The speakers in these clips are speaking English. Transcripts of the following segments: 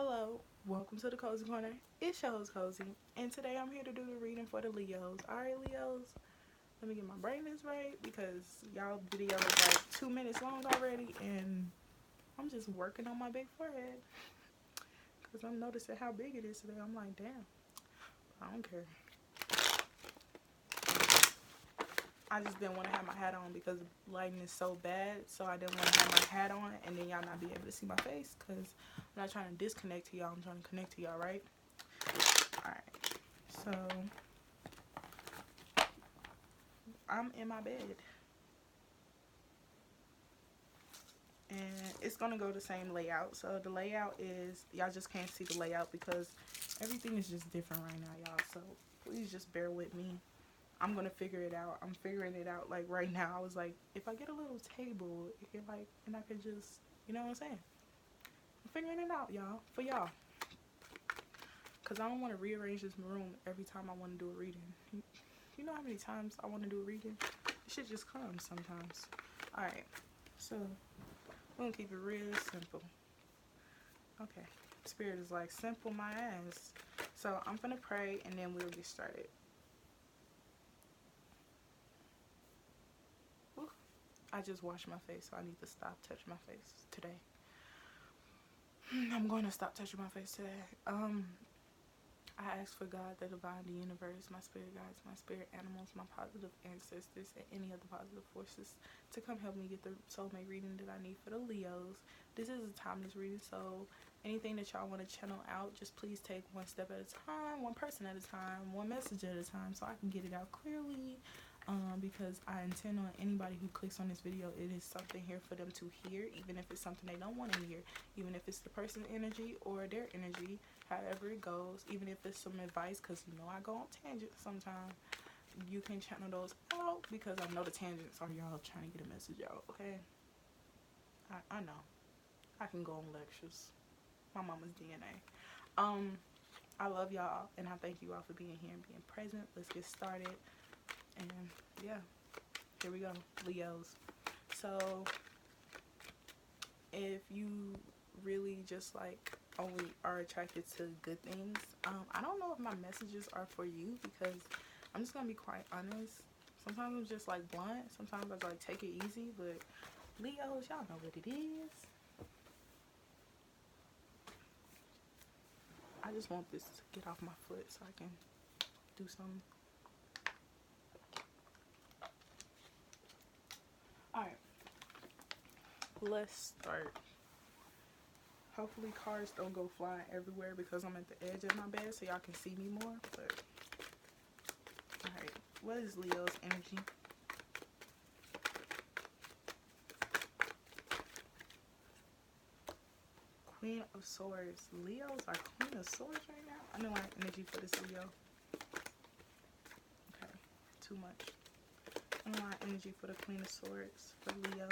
Hello, welcome to the Cozy Corner. It's your host Cozy, and today I'm here to do the reading for the Leos. Alright, Leos, let me get my brightness right because y'all video is like 2 minutes long already, and I'm just working on my big forehead because I'm noticing how big it is today. I'm like, damn, I don't care. I just didn't want to have my hat on because lighting is so bad, so I didn't want to have my hat on and then y'all not be able to see my face because I'm not trying to disconnect to y'all. I'm trying to connect to y'all, right? Alright, so I'm in my bed and it's gonna go the same layout. So the layout is, y'all just can't see the layout because everything is just different right now, y'all, so please just bear with me. I'm gonna figure it out. I'm figuring it out. Like right now, I was like, if I get a little table, it can like, and I could just, you know what I'm saying? I'm figuring it out, y'all, for y'all. Cause I don't want to rearrange this room every time I want to do a reading. You know how many times I want to do a reading? It shit just comes sometimes. All right, so we're gonna keep it real simple. Okay, Spirit is like, simple my ass. So I'm gonna pray and then we'll get started. I just washed my face, so I need to stop touching my face today. I'm going to stop touching my face today. I ask for God, the divine, the universe, my spirit guides, my spirit animals, my positive ancestors, and any other positive forces to come help me get the soulmate reading that I need for the Leos. This is a timeless reading, so anything that y'all want to channel out, just please take one step at a time, one person at a time, one message at a time, so I can get it out clearly. Because I intend on anybody who clicks on this video, it is something here for them to hear, even if it's something they don't want to hear, even if it's the person's energy or their energy, however it goes, even if it's some advice, because you know I go on tangents sometimes. You can channel those out because I know the tangents are y'all trying to get a message out, okay? I know. I can go on lectures. My mama's DNA. I love y'all, and I thank you all for being here and being present. Let's get started. And yeah, here we go, Leos. So if you really just like only are attracted to good things, I don't know if my messages are for you, because I'm just gonna be quite honest. Sometimes I'm just like blunt, sometimes I like take it easy, but Leos, y'all know what it is. I just want this to get off my foot so I can do something. Alright, let's start. Hopefully cars don't go flying everywhere because I'm at the edge of my bed so y'all can see me more. But alright, what is Leo's energy? Queen of Swords. Leos are Queen of Swords right now? I know my energy for this Leo. Okay, too much. I know my energy for the Queen of Swords for Leo.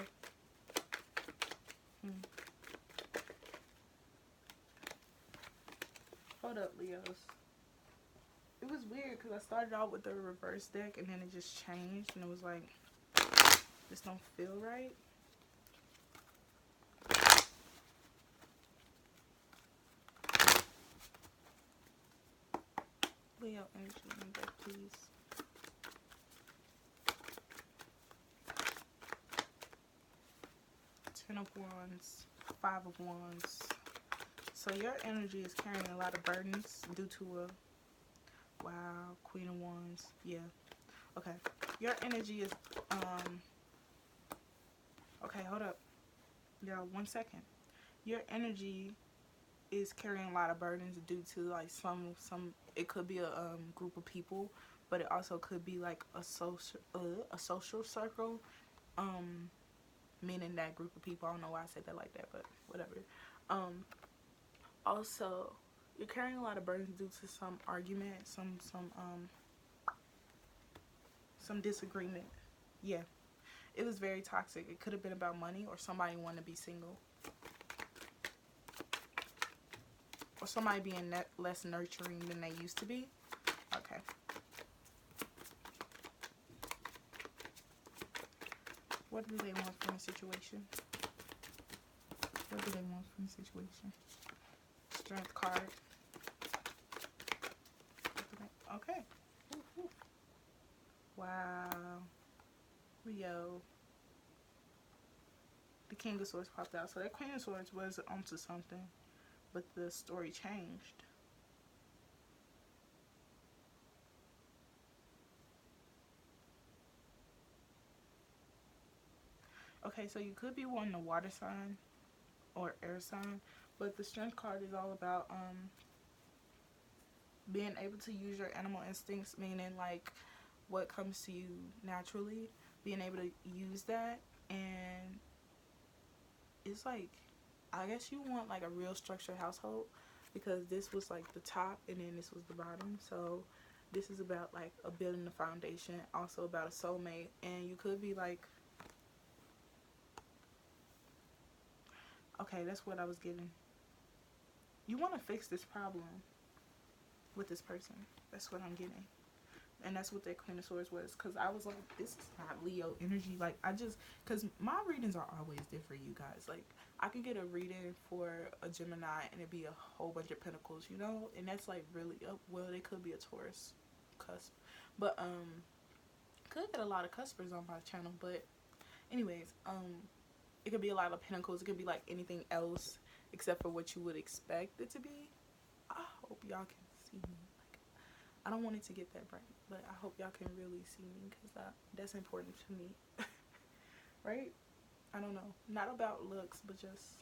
Hold up, Leos. It was weird because I started out with the reverse deck and then it just changed and it was like, this don't feel right. Leo energy in deck, please. Ten of Wands, Five of Wands. So your energy is carrying a lot of burdens due to a, wow, Queen of Wands. Yeah. Okay. Your energy is, okay, hold up. Y'all, 1 second. Your energy is carrying a lot of burdens due to like some it could be a group of people, but it also could be like a social circle, meaning that group of people. I don't know why I said that like that, but whatever. Also, you're carrying a lot of burdens due to some argument, some disagreement. Yeah, it was very toxic. It could have been about money, or somebody wanting to be single, or somebody being less nurturing than they used to be. Okay. What do they want from a situation? What do they want from a situation? Strength card. Okay. Wow. Leo. The King of Swords popped out. So that Queen of Swords was onto something. But the story changed. Okay, so you could be wanting a water sign or air sign. But the Strength card is all about being able to use your animal instincts, meaning like what comes to you naturally, being able to use that. And it's like, I guess you want like a real structured household, because this was like the top and then this was the bottom. So this is about like a building the foundation, also about a soulmate. And you could be like, okay, that's what I was getting. You want to fix this problem with this person. That's what I'm getting. And that's what that Queen of Swords was. Because I was like, this is not Leo energy. Like, because my readings are always different, you guys. Like, I could get a reading for a Gemini and it'd be a whole bunch of pentacles, you know? And that's like really, well, they could be a Taurus cusp. But, could get a lot of cuspers on my channel. But, anyways, it could be a lot of pentacles. It could be like anything else except for what you would expect it to be. I hope y'all can see me. Like, I don't want it to get that bright, but I hope y'all can really see me, because that's important to me. Right? I don't know. Not about looks, but just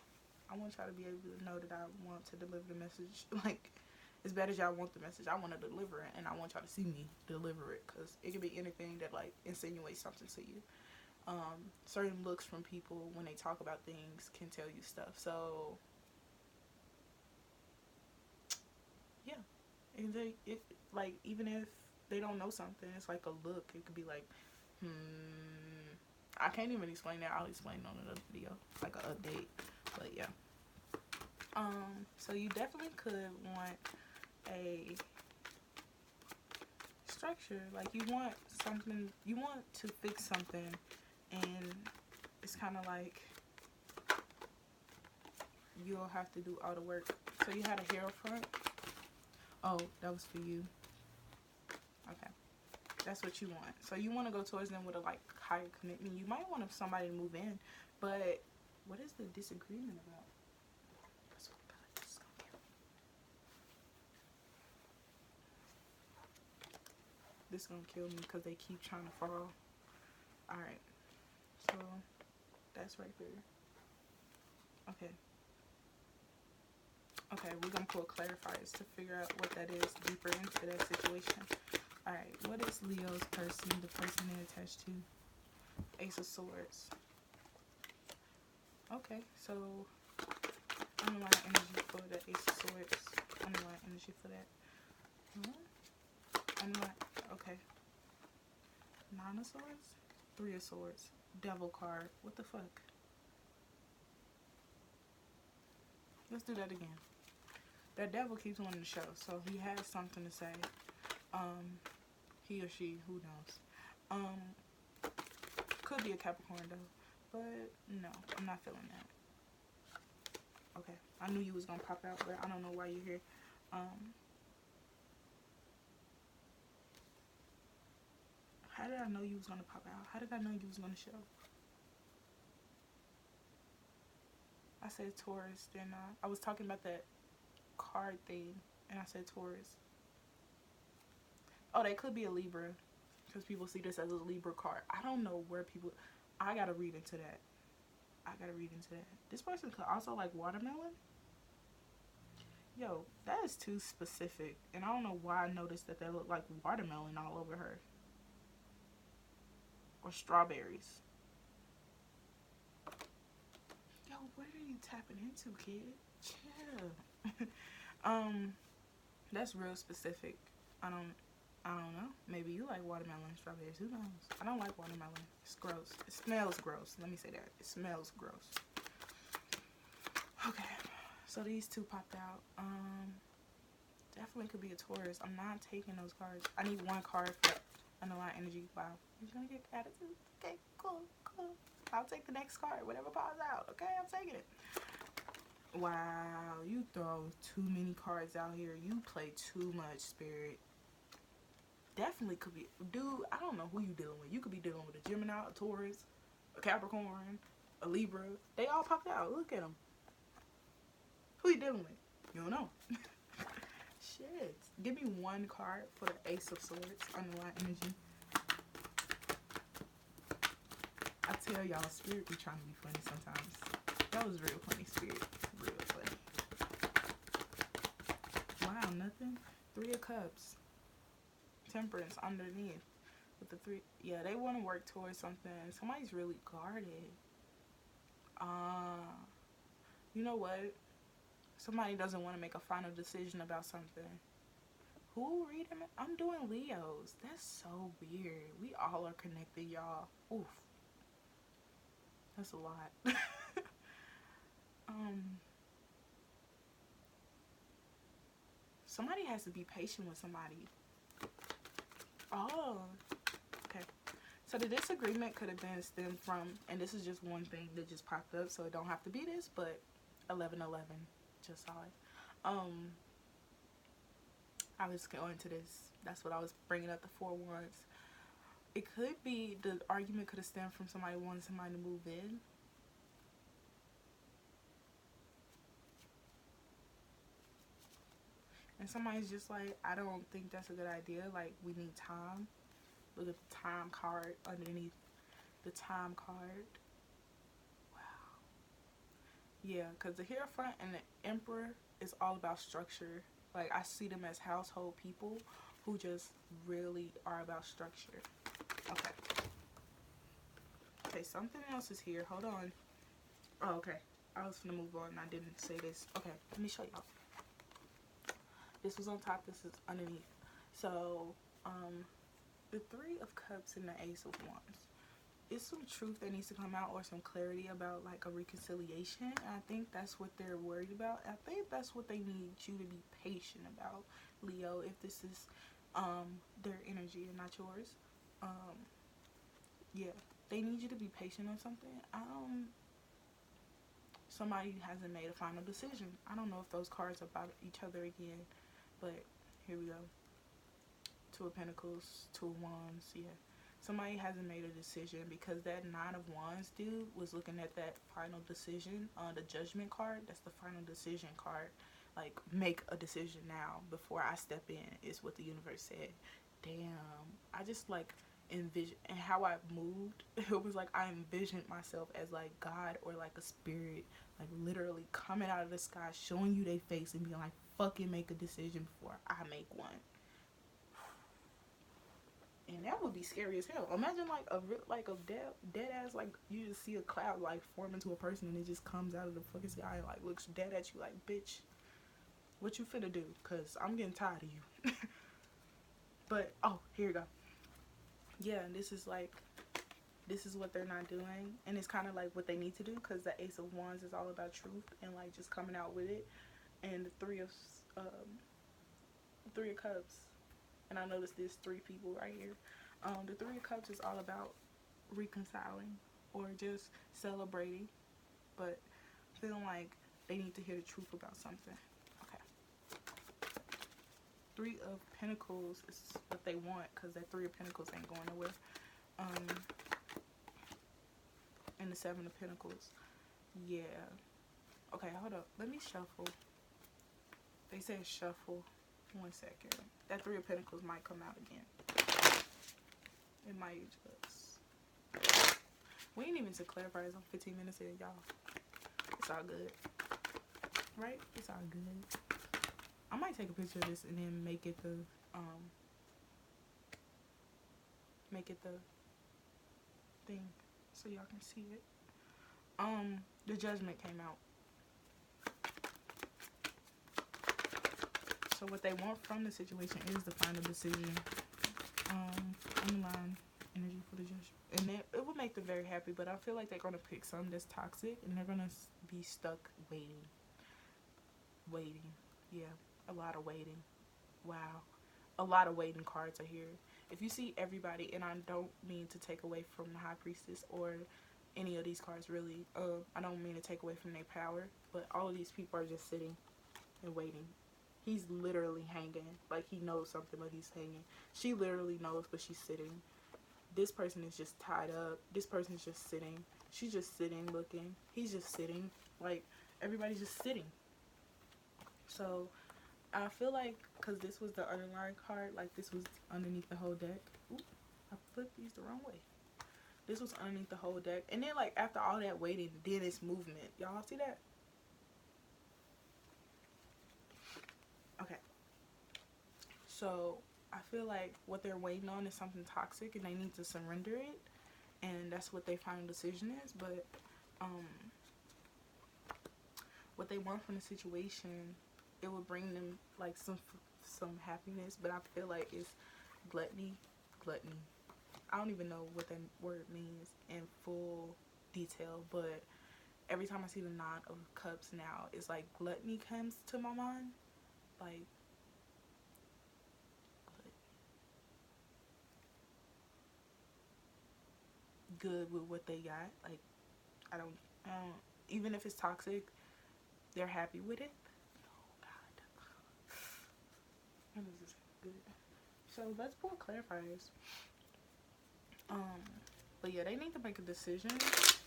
I want y'all to be able to know that I want to deliver the message. Like, as bad as y'all want the message, I want to deliver it, and I want y'all to see me deliver it, because it could be anything that like insinuates something to you. Certain looks from people when they talk about things can tell you stuff. So yeah, and it like, even if they don't know something, it's like a look. It could be like, I can't even explain that. I'll explain it on another video, like an update. But yeah, so you definitely could want a structure. Like, you want something, you want to fix something, and it's kind of like you'll have to do all the work. So you had a Hierophant. Oh, that was for you. Okay, that's what you want. So you want to go towards them with a like higher commitment. You might want somebody to move in, but what is the disagreement about? This is gonna kill me because they keep trying to fall. All right, so that's right there. Okay. Okay, we're gonna pull clarifiers to figure out what that is deeper into that situation. Alright, what is Leo's person, the person they're attached to? Ace of Swords. Okay, so underlying energy for the Ace of Swords. Underlying energy for that. Okay. Nine of Swords? Three of Swords. Devil card. What the fuck? Let's do that again. That devil keeps wanting to show, so he has something to say. He or she, who knows. Could be a Capricorn though, but no, I'm not feeling that. Okay, I knew you was gonna pop out, but I don't know why you're here. How did I know you was gonna pop out? How did I know you was gonna show? I said Taurus, didn't I? I was talking about that card thing, and I said Taurus. Oh, they could be a Libra, because people see this as a Libra card. I don't know where people... I gotta read into that. This person could also like watermelon. Yo, that is too specific, and I don't know why I noticed that they look like watermelon all over her. Or strawberries. Yo, what are you tapping into, kid? Chill. That's real specific. I don't know. Maybe you like watermelon and strawberries. Who knows? I don't like watermelon. It's gross. It smells gross. Let me say that. It smells gross. Okay. So these two popped out. Definitely could be a Taurus. I'm not taking those cards. I need one card for underlying energy. Wow. You're gonna get attitude? Okay, cool. I'll take the next card. Whatever pops out. Okay, I'm taking it. Wow, you throw too many cards out here. You play too much, Spirit. Definitely could be, dude, I don't know who you dealing with. You could be dealing with a Gemini, a Taurus, a Capricorn, a Libra. They all popped out. Look at them. Who you dealing with? You don't know. Shit. Give me one card for the Ace of Swords, underlying energy. I tell y'all, Spirit be trying to be funny sometimes. That was real funny, Spirit. Real funny. Wow, nothing. 3 of Cups. Temperance underneath. With the 3. Yeah, they want to work towards something. Somebody's really guarded. You know what? Somebody doesn't want to make a final decision about something. Who reading it? I'm doing Leos. That's so weird. We all are connected, y'all. Oof. That's a lot. Somebody has to be patient with somebody. Oh, okay. So the disagreement could have been stemmed from, and this is just one thing that just popped up, so it don't have to be this, but 1111, just saw it. I was going to this. That's what I was bringing up, the 4 Wands. It could be, the argument could have stemmed from somebody wanting somebody to move in. And somebody's just like, I don't think that's a good idea. Like, we need time. Look at the time card underneath the time card. Wow. Yeah, because the Hierophant and the Emperor is all about structure. Like, I see them as household people who just really are about structure. Okay. Okay, something else is here. Hold on. Oh, okay. I was gonna move on and I didn't say this. Okay, let me show y'all. This was on top, this is underneath. So, the 3 of Cups and the Ace of Wands. It's some truth that needs to come out, or some clarity about like a reconciliation. And I think that's what they're worried about. I think that's what they need you to be patient about, Leo, if this is their energy and not yours. Yeah, they need you to be patient on something. Somebody hasn't made a final decision. I don't know if those cards are about each other again, but here we go. 2 of Pentacles, 2 of Wands. Yeah, somebody hasn't made a decision, because that 9 of Wands dude was looking at that final decision on the Judgment card. That's the final decision card. Like, make a decision now before I step in, is what the universe said. Damn, I just like envision, and how I moved, it was like I envisioned myself as like God, or like a spirit, like literally coming out of the sky, showing you their face and being like, fucking make a decision before I make one. And that would be scary as hell. Imagine like a dead ass, like you just see a cloud like form into a person and it just comes out of the fucking sky and like looks dead at you like, bitch, what you finna do? Cause I'm getting tired of you. But oh, here you go. Yeah, and this is what they're not doing, and it's kind of like what they need to do, because the Ace of Wands is all about truth and like just coming out with it, and the 3 of Cups, and I noticed there's 3 people right here. The 3 of Cups is all about reconciling or just celebrating, but feeling like they need to hear the truth about something. Okay. 3 of Pentacles is what they want, because that 3 of Pentacles ain't going nowhere. And the 7 of Pentacles. Yeah. Okay, hold up. Let me shuffle. They say shuffle. 1 second. That 3 of Pentacles might come out again. It might just. We ain't even to clarify. It's on 15 minutes in, y'all. It's all good. Right? It's all good. I might take a picture of this and then make it the thing so y'all can see it. The Judgment came out. So what they want from the situation is the final decision. Underline energy for the Judgment. And it will make them very happy, but I feel like they're going to pick something that's toxic, and they're going to be stuck waiting. Yeah, a lot of waiting. Wow. A lot of waiting cards are here. If you see everybody, and I don't mean to take away from the High Priestess or any of these cards, really. I don't mean to take away from their power, but all of these people are just sitting and waiting. He's literally hanging. Like, he knows something, but he's hanging. She literally knows, but she's sitting. This person is just tied up. This person's just sitting. She's just sitting, looking. He's just sitting. Like, everybody's just sitting. So, I feel like, because this was the underlying card, like, this was underneath the whole deck. Ooh, I flipped these the wrong way. This was underneath the whole deck. And then, like, after all that waiting, then it's movement. Y'all see that? Okay. So, I feel like what they're waiting on is something toxic, and they need to surrender it. And that's what their final decision is. But, what they want from the situation, it will bring them, like, some happiness. But I feel like it's gluttony. I don't even know what that word means in full detail, but every time I see the Nine of Cups now, it's like gluttony comes to my mind. Like, good with what they got. Like, I don't even if it's toxic, they're happy with it. Oh God, this is good. So let's pull clarifiers. But yeah, they need to make a decision,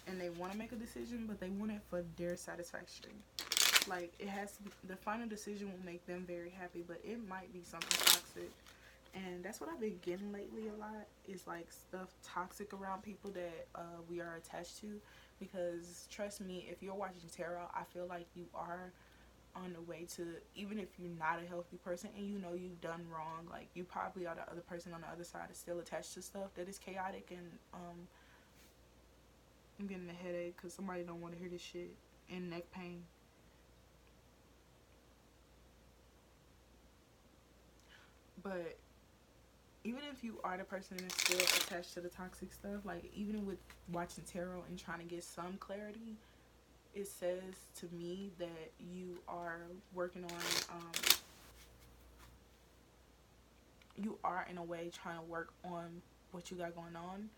and they want to make a decision, but they want it for their satisfaction. Like, it has to be, the final decision will make them very happy, but it might be something toxic. And that's what I've been getting lately a lot, is like stuff toxic around people that we are attached to. Because trust me, if you're watching tarot, I feel like you are on the way to, even if you're not a healthy person and you know you've done wrong, like, you probably are the other person on the other side is still attached to stuff that is chaotic. And I'm getting a headache because somebody don't want to hear this shit, and neck pain. But even if you are the person that's still attached to the toxic stuff, like, even with watching tarot and trying to get some clarity, it says to me that you are working on, you are in a way trying to work on what you got going on.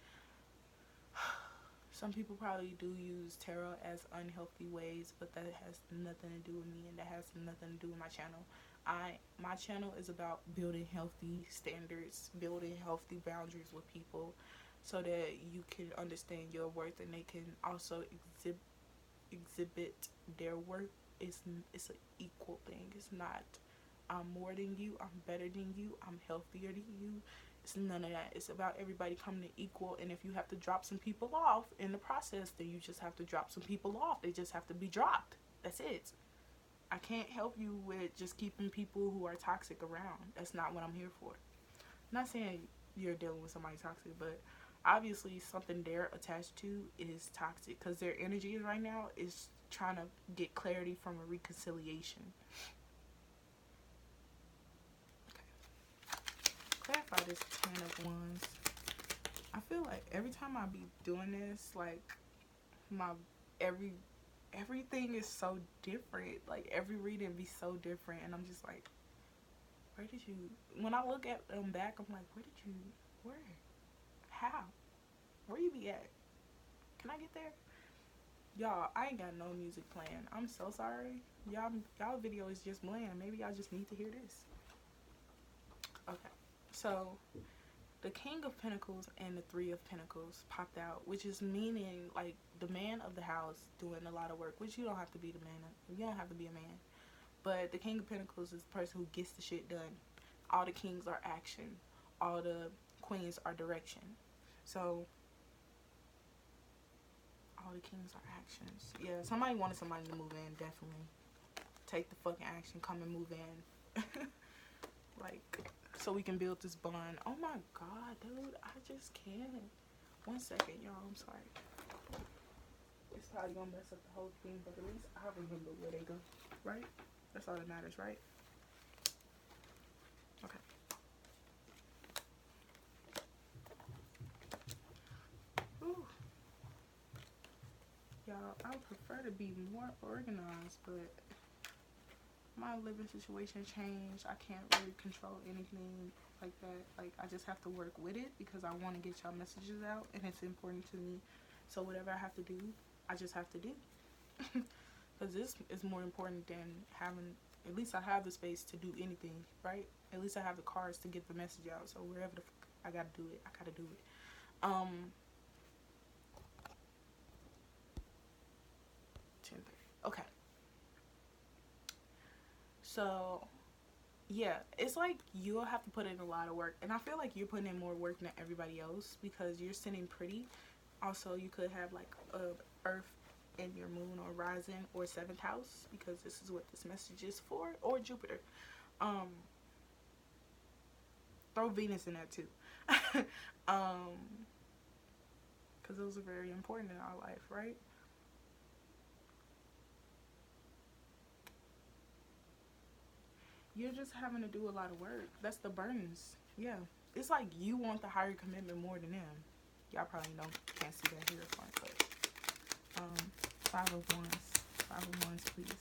Some people probably do use tarot as unhealthy ways, but that has nothing to do with me, and that has nothing to do with my channel. My channel is about building healthy standards, building healthy boundaries with people, so that you can understand your worth, and they can also exhibit their worth. It's an equal thing. It's not I'm more than you, I'm better than you, I'm healthier than you. It's none of that. It's about everybody coming to equal. And if you have to drop some people off in the process, then you just have to drop some people off. They just have to be dropped. That's it. I can't help you with just keeping people who are toxic around. That's not what I'm here for. I'm not saying you're dealing with somebody toxic, but obviously something they're attached to is toxic, because their energy right now is trying to get clarity from a reconciliation. Clarify this 10 of Wands. I feel like every time I be doing this, like, my everything is so different. Like, every reading be so different, and I'm just like, where did you, when I look at them back, I'm like, where, how, where you be at? Can I get there? Y'all, I ain't got no music playing. I'm so sorry. Y'all video is just bland. Maybe y'all just need to hear this. Okay. So, the King of Pentacles and the Three of Pentacles popped out, which is meaning, like, the man of the house doing a lot of work, which you don't have to be the man of. You don't have to be a man. But the King of Pentacles is the person who gets the shit done. All the kings are action. All the queens are direction. So, all the kings are actions. Yeah, somebody wanted somebody to move in, definitely. Take the fucking action, come and move in. Like, so we can build this bond. Oh my god, dude, I just can't. 1 second, y'all, I'm sorry. It's probably gonna mess up the whole thing, but at least I remember where they go, right? That's all that matters, right? Okay. Whew. Y'all, I would prefer to be more organized, but my living situation changed. I can't really control anything like that. Like, I just have to work with it because I want to get y'all messages out, and it's important to me So whatever I have to do, I just have to do. Because this is more important than having, at least I have the space to do anything, right? At least I have the cards to get the message out. So wherever the fuck I gotta do it, I gotta do it. 10:30. Okay. So yeah, it's like you'll have to put in a lot of work, and I feel like you're putting in more work than everybody else because you're sitting pretty. Also, you could have like Earth in your moon or rising or 7th house, because this is what this message is for, or Jupiter. Throw Venus in that too. Because those are very important in our life, right? You're just having to do a lot of work. That's the burdens. Yeah. It's like you want the higher commitment more than them. Y'all probably can't see that here front, but 5 of Wands. 5 of Wands, please.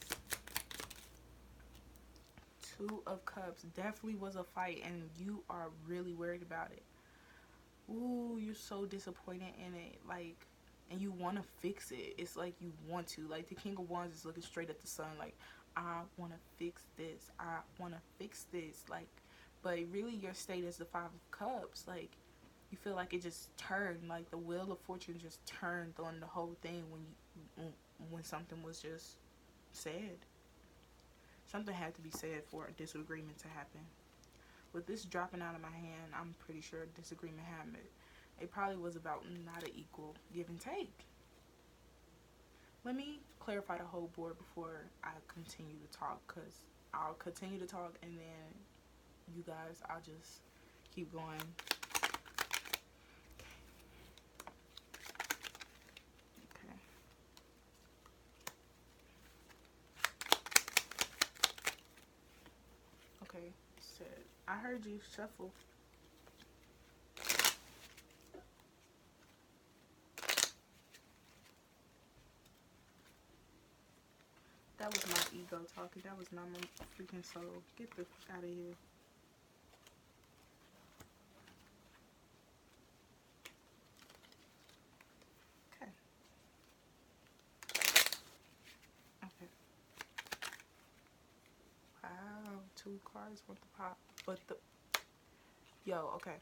2 of Cups. Definitely was a fight, and you are really worried about it. Ooh, you're so disappointed in it. Like, and you want to fix it. It's like you want to. Like, the King of Wands is looking straight at the sun. Like, I want to fix this. I want to fix this. Like, but really your state is the 5 of Cups. Like, you feel like it just turned. Like, the wheel of fortune just turned on the whole thing when something was just said. Something had to be said for a disagreement to happen. With this dropping out of my hand, I'm pretty sure a disagreement happened. It probably was about not an equal give and take. Let me clarify the whole board before I continue to talk, because I'll continue to talk and then you guys, I'll just keep going. Okay. Okay, said, I heard you shuffle. That was my ego talking. That was not my freaking soul. Get the fuck out of here. Okay. Okay. Wow. 2 cards want the pop. But the... Yo, okay.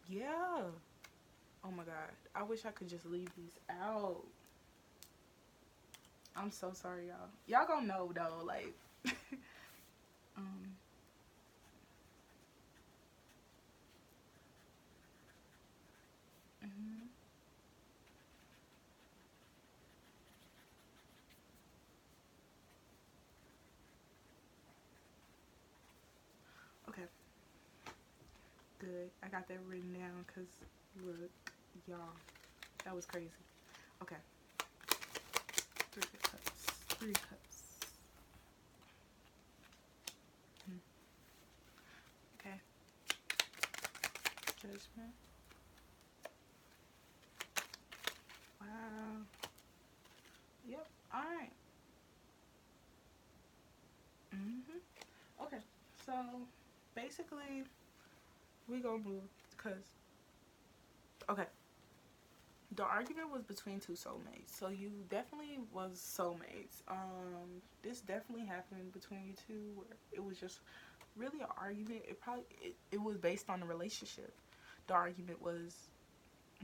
Yeah. Oh my god. I wish I could just leave these out. I'm so sorry, y'all. Y'all gonna know, though. Like... Okay. Good. I got that written down because, look, y'all, that was crazy. Okay. 3 of Cups. 3 Cups. Okay. Judgment. Wow. Yep. Alright. Okay. So, basically, we gonna move because, okay, the argument was between 2 soulmates. So you definitely was soulmates. This definitely happened between you two where it was just really an argument. It was based on the relationship. The argument was,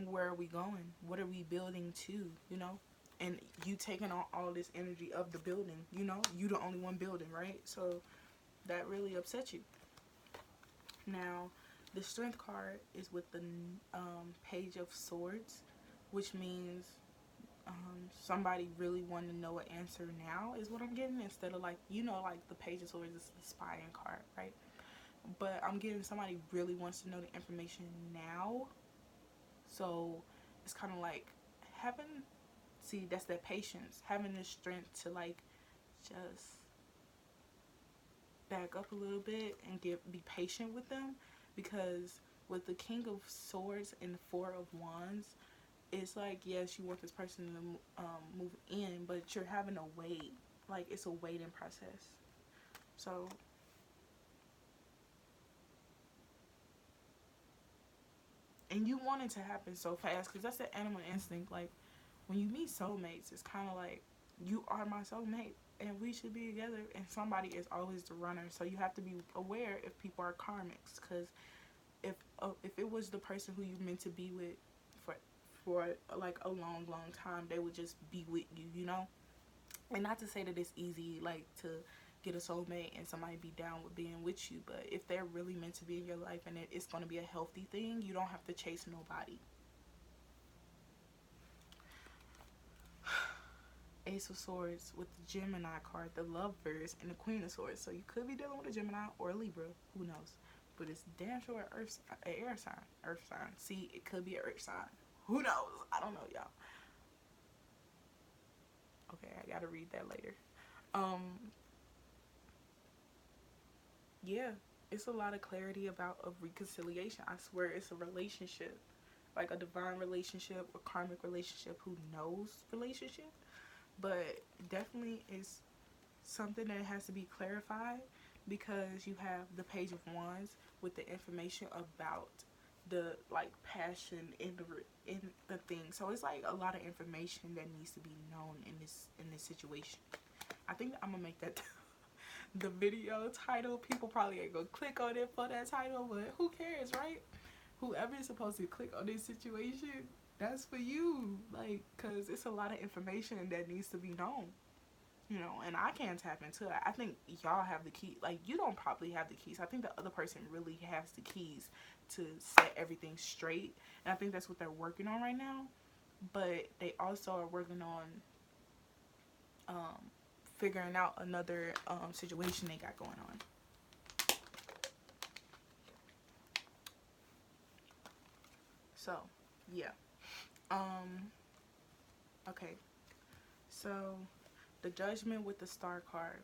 where are we going? What are we building to, you know? And you taking on all this energy of the building, you know? You the only one building, right? So that really upset you. Now, the Strength card is with the Page of Swords, which means somebody really wanting to know an answer now is what I'm getting, instead of like, you know, like the Page of Swords is the spying card, right? But I'm getting somebody really wants to know the information now. So it's kind of like having, see, that's that patience, having the strength to like just back up a little bit and be patient with them, because with the King of Swords and the 4 of Wands, it's like, yes, you want this person to move in, but you're having to wait. Like, it's a waiting process. So And you want it to happen so fast, because that's the animal instinct. Like, when you meet soulmates, it's kind of like, you are my soulmate, and we should be together, and somebody is always the runner. So you have to be aware if people are karmics, because if it was the person who you meant to be with for like a long time, they would just be with you, you know. And not to say that it's easy, like, to get a soulmate and somebody be down with being with you, but if they're really meant to be in your life and it's going to be a healthy thing, you don't have to chase nobody. Ace of Swords with the Gemini card, the Lovers, and the Queen of Swords. So you could be dealing with a Gemini or a Libra, who knows, but it's damn sure an air sign. See, it could be an earth sign, who knows, I don't know, y'all. Okay, I gotta read that later. Yeah, it's a lot of clarity about a reconciliation. I swear it's a relationship, like a divine relationship, a karmic relationship, who knows relationship, but definitely it's something that has to be clarified, because you have the Page of Wands with the information about the, like, passion in the thing. So it's like a lot of information that needs to be known in this situation. I think I'm gonna make that the video title. People probably ain't gonna click on it for that title, but who cares, right? Whoever is supposed to click on this situation, that's for you, like, because it's a lot of information that needs to be known, you know. And I can't tap into it. I think y'all have the key. Like, you don't probably have the keys. I think the other person really has the keys to set everything straight, and I think that's what they're working on right now. But they also are working on figuring out another situation they got going on. So yeah, okay, so the Judgment with the Star card.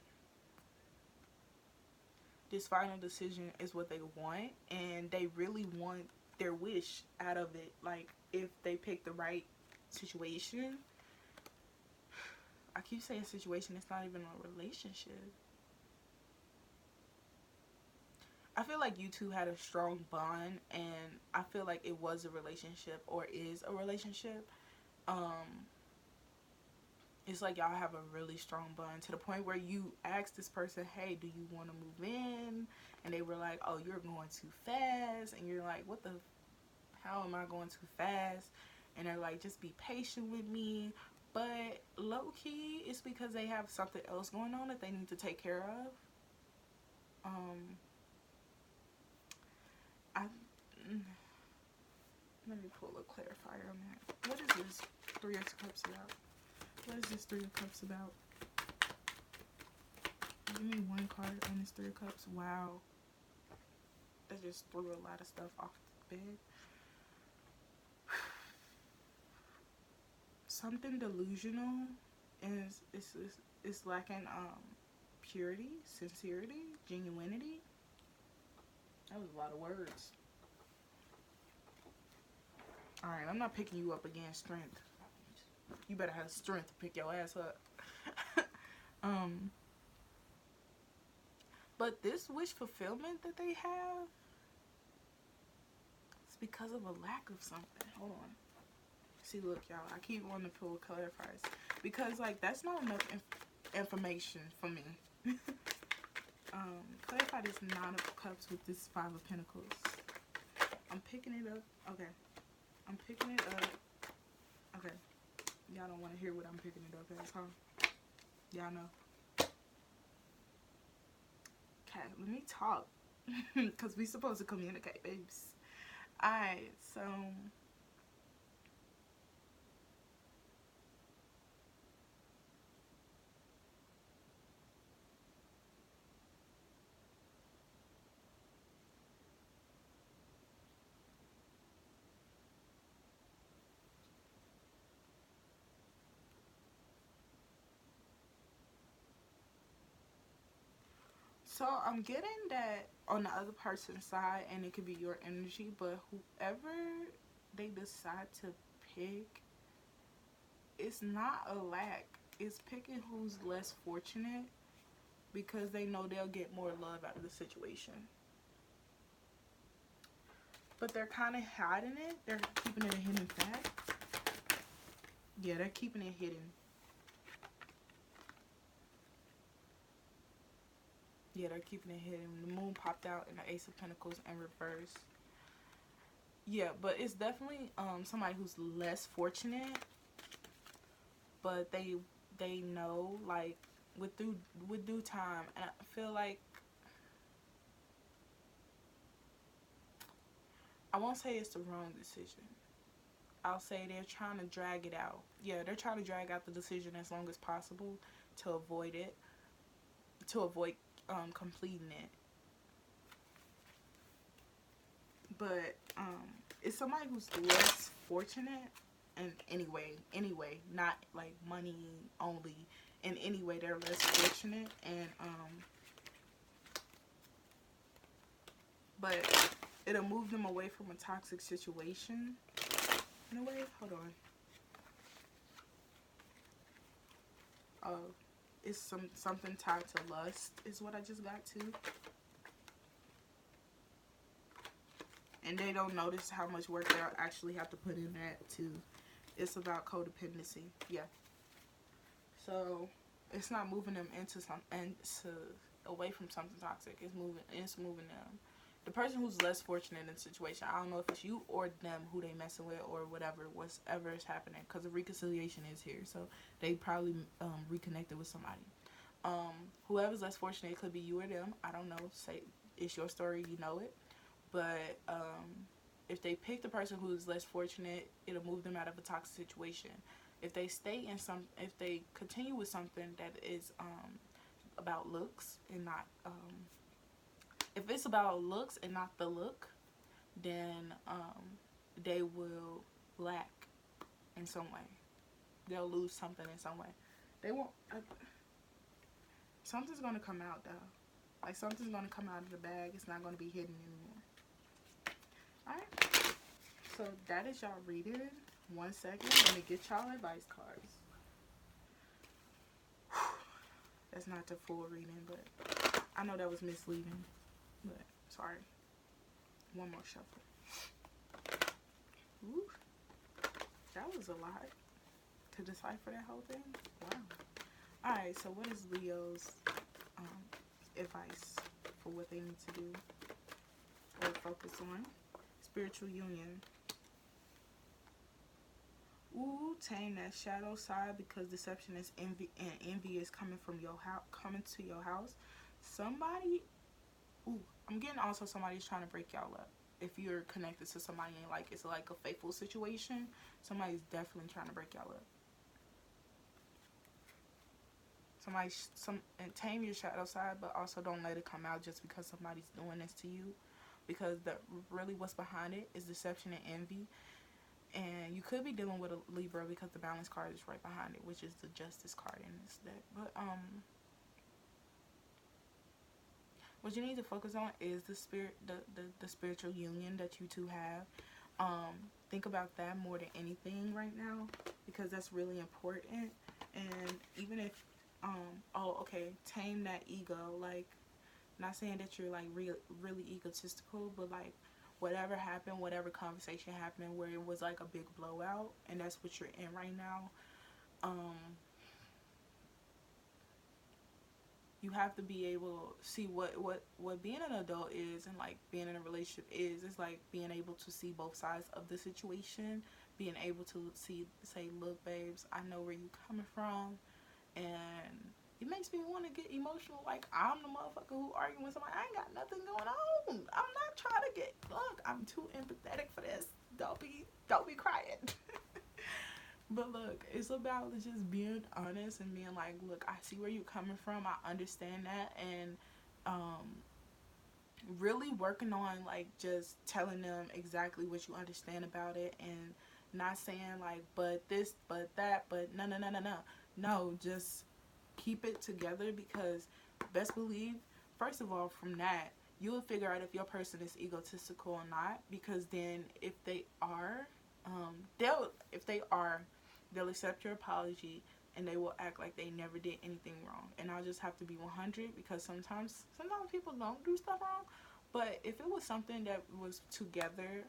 This final decision is what they want, and they really want their wish out of it. Like, if they pick the right situation, I keep saying situation, it's not even a relationship. I feel like you two had a strong bond, and I feel like it was a relationship, or is a relationship. It's like y'all have a really strong bond, to the point where you asked this person, hey, do you want to move in? And they were like, oh, you're going too fast. And you're like, what the, how am I going too fast? And they're like, just be patient with me. But low-key, it's because they have something else going on that they need to take care of. Let me pull a clarifier on that. What is this Three of Cups about? What is this Three of Cups about? Give me one card on this Three of Cups. Wow. That just threw a lot of stuff off the bed. Something delusional is lacking purity, sincerity, genuinity. That was a lot of words. Alright, I'm not picking you up against strength. You better have strength to pick your ass up. But this wish fulfillment that they have, it's because of a lack of something. Hold on. See, look, y'all, I keep wanting to pull clarifiers, because, like, that's not enough information for me. Clarify this Nine of Cups with this Five of Pentacles. I'm picking it up. Okay. I'm picking it up. Okay. Y'all don't want to hear what I'm picking it up as, huh? Y'all know. Okay, let me talk. Because we supposed to communicate, babes. Alright, so... So I'm getting that on the other person's side, and it could be your energy, but whoever they decide to pick, it's not a lack. It's picking who's less fortunate, because they know they'll get more love out of the situation. but they're kind of hiding it. They're keeping it a hidden fact. Yeah, they're keeping it hidden. Yeah, they're keeping it hidden. The moon popped out in the Ace of Pentacles in reverse. Yeah, but it's definitely somebody who's less fortunate, but they know, like, with due time. And I feel like, I won't say it's the wrong decision. I'll say they're trying to drag it out. Yeah, they're trying to drag out the decision as long as possible to avoid it, to avoid completing it. But it's somebody who's less fortunate in anyway, not like money only. In any way, they're less fortunate, and but it'll move them away from a toxic situation. In a way, hold on. Oh, it's something tied to lust is what I just got to. And they don't notice how much work they'll actually have to put in that too. It's about codependency. Yeah. So it's not moving them into away from something toxic. It's moving them. The person who's less fortunate in the situation, I don't know if it's you or them who they messing with or whatever is happening, because the reconciliation is here. So they probably reconnected with somebody. Whoever's less fortunate, it could be you or them. I don't know. Say it's your story, you know it. But if they pick the person who's less fortunate, it'll move them out of a toxic situation. If they if they continue with something that is about looks and not, if it's about looks and not the look, then they will lack in some way. They'll lose something in some way. They won't. Something's gonna come out though. Like, something's gonna come out of the bag. It's not gonna be hidden anymore. Alright, so that is y'all reading. 1 second, let me get y'all advice cards. That's not the full reading, but I know that was misleading, but sorry. One more shuffle. Ooh, that was a lot to decipher that whole thing. Wow. Alright, so what is Leo's advice for what they need to do or focus on? Spiritual union. Ooh, tame that shadow side, because deception is envy, and envy is coming from your house, coming to your house. Somebody, ooh, I'm getting also somebody's trying to break y'all up. If you're connected to somebody and like it's like a faithful situation, somebody's definitely trying to break y'all up. And tame your shadow side, but also don't let it come out just because somebody's doing this to you, because really what's behind it is deception and envy. And you could be dealing with a Libra, because the balance card is right behind it, which is the Justice card in this deck. But what you need to focus on is the spiritual union that you two have. Think about that more than anything right now, because that's really important. And even if tame that ego. Like, not saying that you're like really egotistical, but like, whatever happened, whatever conversation happened where it was like a big blowout, and that's what you're in right now, you have to be able to see what being an adult is, and like being in a relationship is. It's like being able to see both sides of the situation, being able to say, look, babes, I know where you're coming from, and it makes me want to get emotional. Like, I'm the motherfucker who arguing with somebody. I ain't got nothing going on. I'm not trying to get, look, I'm too empathetic for this. Don't be crying. But look, it's about just being honest and being like, look, I see where you're coming from. I understand that. And really working on like just telling them exactly what you understand about it, and not saying like, but this, but that, but no. No, just keep it together, because best believe, first of all, from that, you will figure out if your person is egotistical or not, because then if they are, they'll accept your apology, and they will act like they never did anything wrong. And I'll just have to be 100, because sometimes people don't do stuff wrong, But if it was something that was together,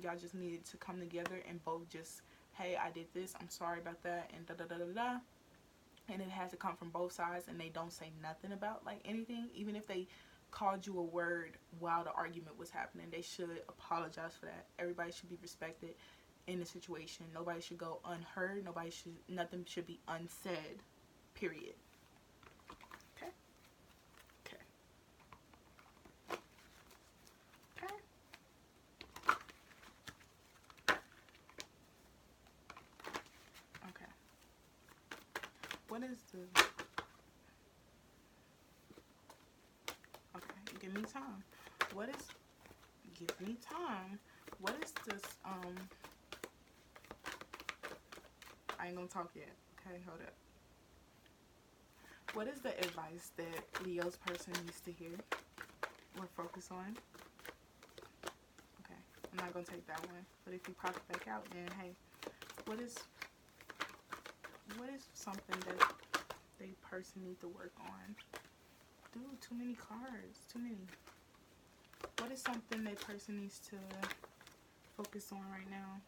y'all just needed to come together and both just, hey, I did this, I'm sorry about that, and da da da da da, and it has to come from both sides, and they don't say nothing about like anything, even if they called you a word while the argument was happening, they should apologize for that. Everybody should be respected in the situation. Nobody should go unheard. Nothing should be unsaid. Period. Okay. Okay. Okay. Okay. What is the? Okay. Give me time. What is? Give me time. What is this? I ain't gonna talk yet. Okay, hold up. What is the advice that Leo's person needs to hear or focus on? Okay, I'm not gonna take that one. But if you pop it back out, then hey, what is something that they person need to work on? Dude, too many cards. Too many. What is something that person needs to focus on right now?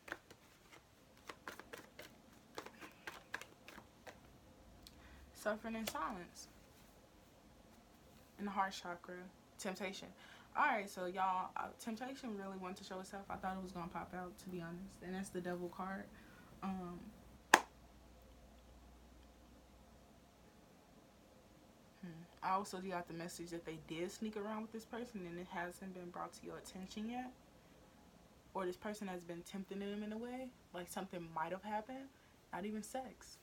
Suffering in silence. In the heart chakra. Temptation. Alright, so y'all, temptation really wanted to show itself. I thought it was going to pop out, to be honest. And that's the devil card. I also got the message that they did sneak around with this person and it hasn't been brought to your attention yet. Or this person has been tempting them in a way. Like something might have happened. Not even sex.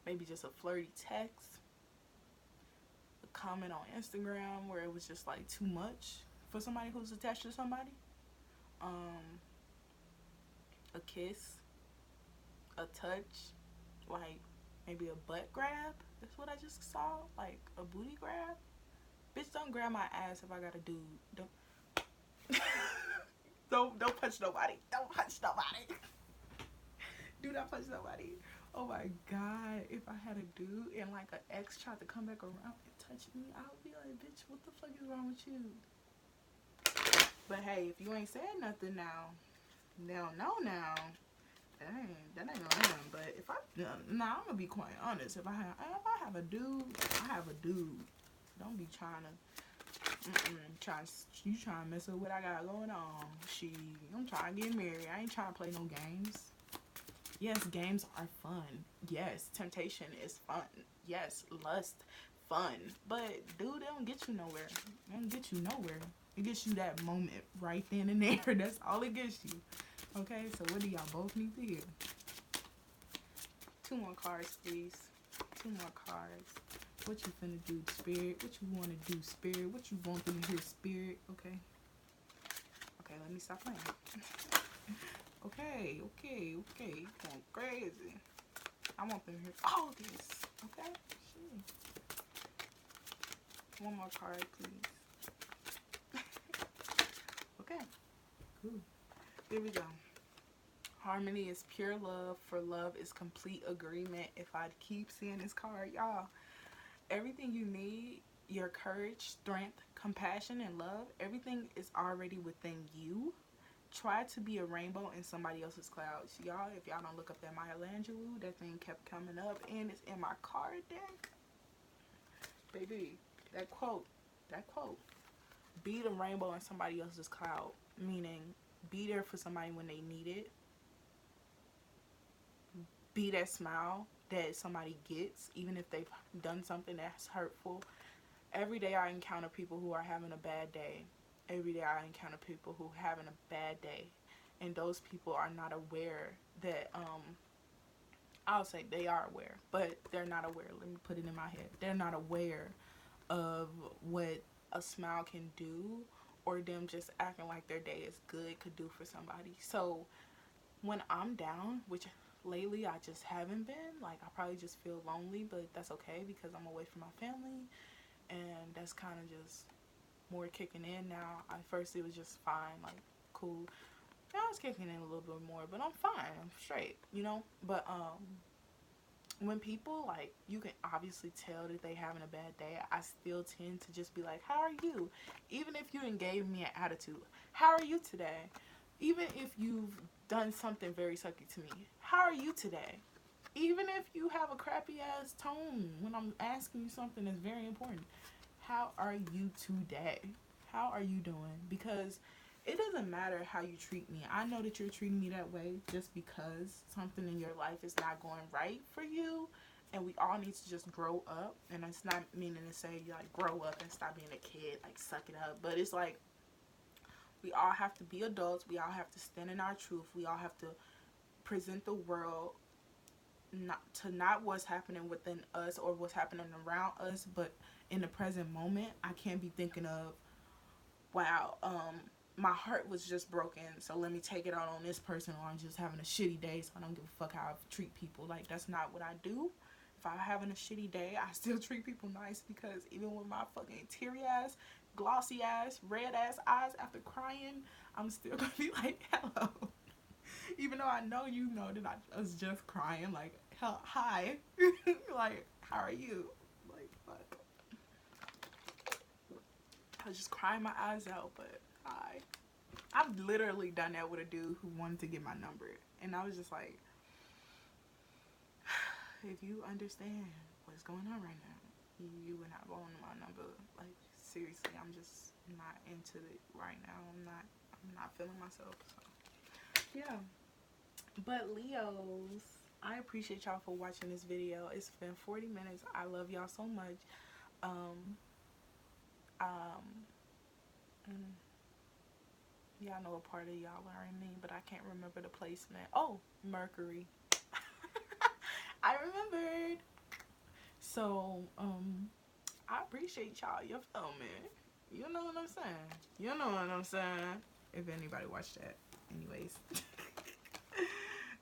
Maybe just a flirty text. A comment on Instagram where it was just like too much for somebody who's attached to somebody. A kiss. A touch. Like maybe a butt grab. That's what I just saw. Like a booty grab. Bitch, don't grab my ass if I got a dude. Don't punch nobody. Don't punch nobody. Do not punch nobody. Oh my god. If I had a dude and like an ex tried to come back around and touch me, I would be like, bitch, what the fuck is wrong with you? But hey, if you ain't said nothing now, they don't know now. That ain't gonna happen. But if I'm gonna be quite honest. If I have a dude, I have a dude. Don't be trying to you trying to mess up what I got going on. I'm trying to get married. I ain't trying to play no games. Yes, games are fun. Yes, temptation is fun. Yes, lust, fun. But dude, they don't get you nowhere. They don't get you nowhere. It gets you that moment right then and there. That's all it gets you. Okay, so what do y'all both need to hear? 2 more cards, please. 2 more cards. What you finna do, spirit? What you wanna do, spirit? What you want them to hear, spirit? Okay. Okay, let me stop playing. Okay. Going crazy. I want them to hear all this. Okay? Shit. 1 more card, please. Okay. Cool. Here we go. Harmony is pure love, for love is complete agreement. If I keep seeing this card, y'all, everything you need, your courage, strength, compassion, and love, everything is already within you. Try to be a rainbow in somebody else's clouds. Y'all, if y'all don't look up that Maya Angelou, that thing kept coming up, and it's in my card deck. Baby, that quote. Be the rainbow in somebody else's cloud, meaning be there for somebody when they need it. Be that smile that somebody gets, even if they've done something that's hurtful. Every day I encounter people who are having a bad day. Every day I encounter people who are having a bad day. And those people are not aware that, I'll say they are aware, but they're not aware. Let me put it in my head. They're not aware of what a smile can do, or them just acting like their day is good could do for somebody. So when I'm down, which lately I just haven't been, like I probably just feel lonely, but that's okay because I'm away from my family, and that's kind of just more kicking in now. At first it was just fine, like cool. Now it's kicking in a little bit more, but I'm fine, I'm straight, you know. But when people, like, you can obviously tell that they having a bad day, I still tend to just be like, how are you? Even if you didn't gave me an attitude, how are you today? Even if you've done something very sucky to me, how are you today? Even if you have a crappy ass tone when I'm asking you something that's very important, how are you today? How are you doing? Because it doesn't matter how you treat me. I know that you're treating me that way just because something in your life is not going right for you. And we all need to just grow up. And it's not meaning to say you like grow up and stop being a kid, like suck it up. But it's like we all have to be adults. We all have to stand in our truth. We all have to present the world not what's happening within us or what's happening around us, but in the present moment. I can't be thinking of, wow, my heart was just broken, so let me take it out on this person, or I'm just having a shitty day, so I don't give a fuck how I treat people. Like, that's not what I do. If I'm having a shitty day, I still treat people nice, because even with my fucking teary ass, glossy ass, red ass eyes after crying, I'm still gonna be like, hello. Even though I know you know that I was just crying, like, hi. Like, how are you? Like, fuck. I was just crying my eyes out, but hi. I've literally done that with a dude who wanted to get my number. And I was just like, if you understand what's going on right now, you would not want my number. Like, seriously, I'm just not into it right now. I'm not feeling myself. So, yeah. But Leos, I appreciate y'all for watching this video. It's been 40 minutes. I love y'all so much. Y'all know a part of y'all are in me, but I can't remember the placement. Oh, Mercury. I remembered. So, I appreciate y'all. You feel me? You know what I'm saying? You know what I'm saying? If anybody watched that. Anyways.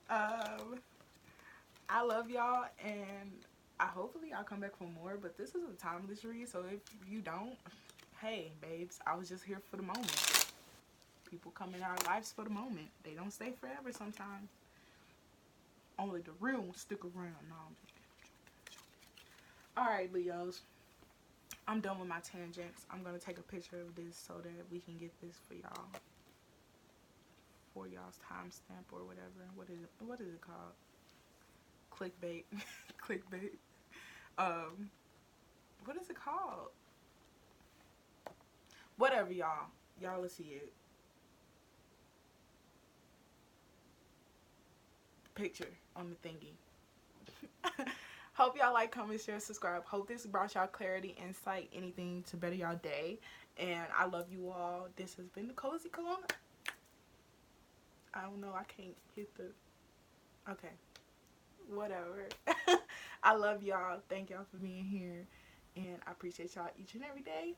I love y'all, and hopefully I'll come back for more, but this is a timeless read, so if you don't, hey, babes, I was just here for the moment. People come in our lives for the moment. They don't stay forever sometimes. Only the real ones stick around. No, I'm just kidding. Alright, Leos. I'm done with my tangents. I'm going to take a picture of this so that we can get this for y'all. For y'all's timestamp or whatever. What is it called? Clickbait. Clickbait. What is it called? Whatever, y'all. Y'all will see it. Picture on the thingy. Hope y'all like, comment, share, subscribe. Hope this brought y'all clarity, insight, anything to better y'all day. And I love you all. This has been the Cozy Corner. I don't know. I can't hit the... Okay. Whatever. I love y'all. Thank y'all for being here. And I appreciate y'all each and every day.